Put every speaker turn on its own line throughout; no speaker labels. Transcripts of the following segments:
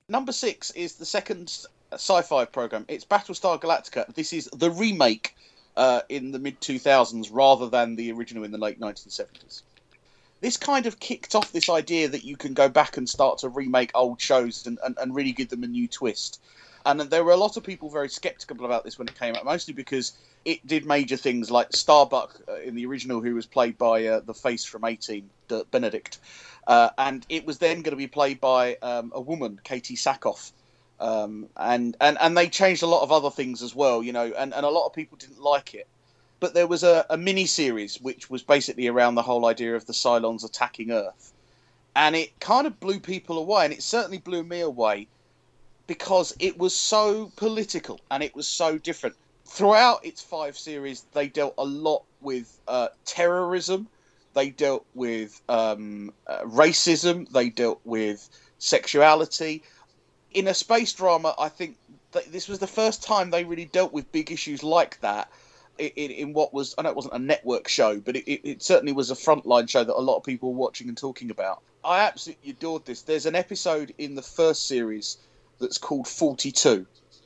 Number 6 is the second sci-fi program. It's Battlestar Galactica. This is the remake in the mid-2000s rather than the original in the late 1970s. This kind of kicked off this idea that you can go back and start to remake old shows and really give them a new twist. And there were a lot of people very sceptical about this when it came out, mostly because it did major things like Starbuck in the original, who was played by the face from A-Team, Benedict. And it was then going to be played by a woman, Katie Sackhoff. And they changed a lot of other things as well, you know, and a lot of people didn't like it. But there was a mini-series which was basically around the whole idea of the Cylons attacking Earth. And it kind of blew people away, and it certainly blew me away, because it was so political and it was so different. Throughout its 5 series, they dealt a lot with terrorism, they dealt with racism, they dealt with sexuality. In a space drama, I think that this was the first time they really dealt with big issues like that in what was, I know it wasn't a network show, but it certainly was a frontline show that a lot of people were watching and talking about. I absolutely adored this. There's an episode in the first series that's called 42.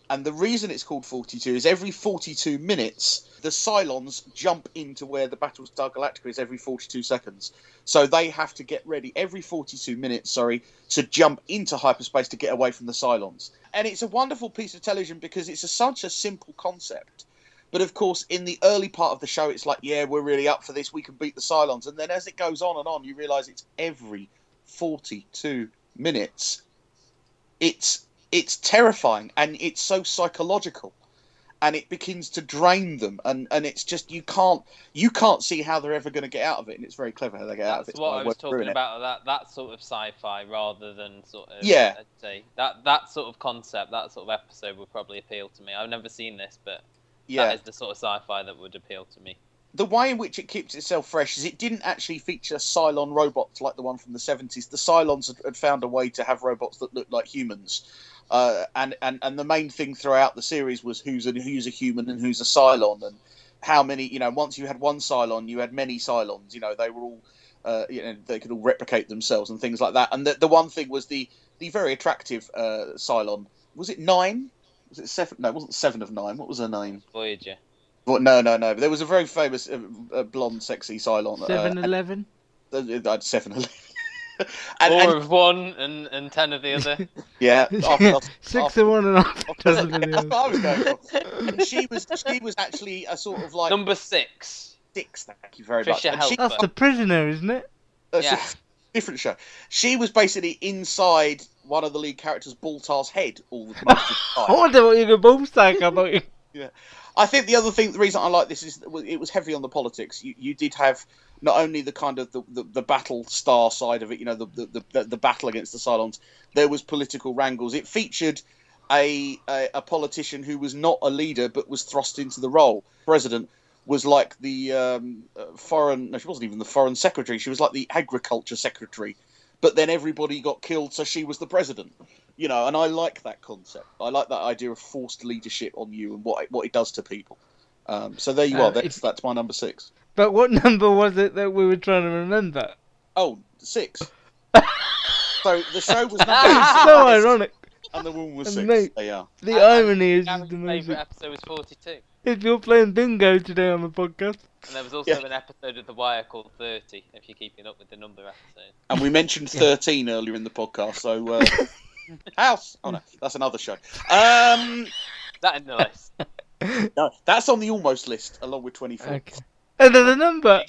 And the reason it's called 42 is every 42 minutes, the Cylons jump into where the Battlestar Galactica is every 42 seconds. So they have to get ready every 42 minutes, to jump into hyperspace to get away from the Cylons. And it's a wonderful piece of television because it's such a simple concept. But of course, in the early part of the show, it's like, yeah, we're really up for this. We can beat the Cylons. And then as it goes on and on, you realise it's every 42 minutes. It's terrifying, and it's so psychological, and it begins to drain them, and it's just you can't see how they're ever going to get out of it, and it's very clever how they get out of it.
That's what I was talking about. That sort of sci-fi, rather than sort of,
yeah.
I'd say that sort of concept, that sort of episode would probably appeal to me. I've never seen this, but
yeah,
that is the sort of sci-fi that would appeal to me.
The way in which it keeps itself fresh is it didn't actually feature Cylon robots like the one from the 70s. The Cylons had found a way to have robots that looked like humans. And the main thing throughout the series was who's a human and who's a Cylon, and how many, you know, once you had one Cylon, you had many Cylons, you know, they were all, they could all replicate themselves and things like that. And the one thing was the very attractive Cylon. Was it 9? Was it 7? No, it wasn't 7 of 9. What was her name?
Voyager.
Well, no. There was a very famous blonde, sexy Cylon.
7-11?
7-11.
4 of one and 10 of the other.
Yeah.
6 of one and half.
That's what I was going for. And she was actually a sort of like...
Number 6.
6, thank you very
Trisha
much.
That's the prisoner, isn't it?
Yeah.
Different show. She was basically inside one of the lead characters' Baltar's head all the time.
I wonder what you're going to ballstack about you.
Yeah. I think the reason I like this is it was heavy on the politics. You did have not only the kind of the battle star side of it, you know, the battle against the Cylons. There was political wrangles. It featured a politician who was not a leader but was thrust into the role. President was like the foreign. No, she wasn't even the foreign secretary. She was like the agriculture secretary. But then everybody got killed, so she was the president. You know, and I like that concept. I like that idea of forced leadership on you and what it does to people. So there you are. That's my number 6.
But what number was it that we were trying to remember?
Oh, 6. So the show was number 6.
So ironic.
And the woman was 6.
Mate,
There you are.
the irony is
Gavin's
the most.
favourite episode was 42.
If you're playing bingo today on the podcast.
And there was also an episode of The Wire called 30, if you're keeping up with the number episode.
And we mentioned 13 earlier in the podcast, so... House! Oh no, that's another show.
That in the list.
No, that's on the almost list, along with 24.
Okay. And then the number.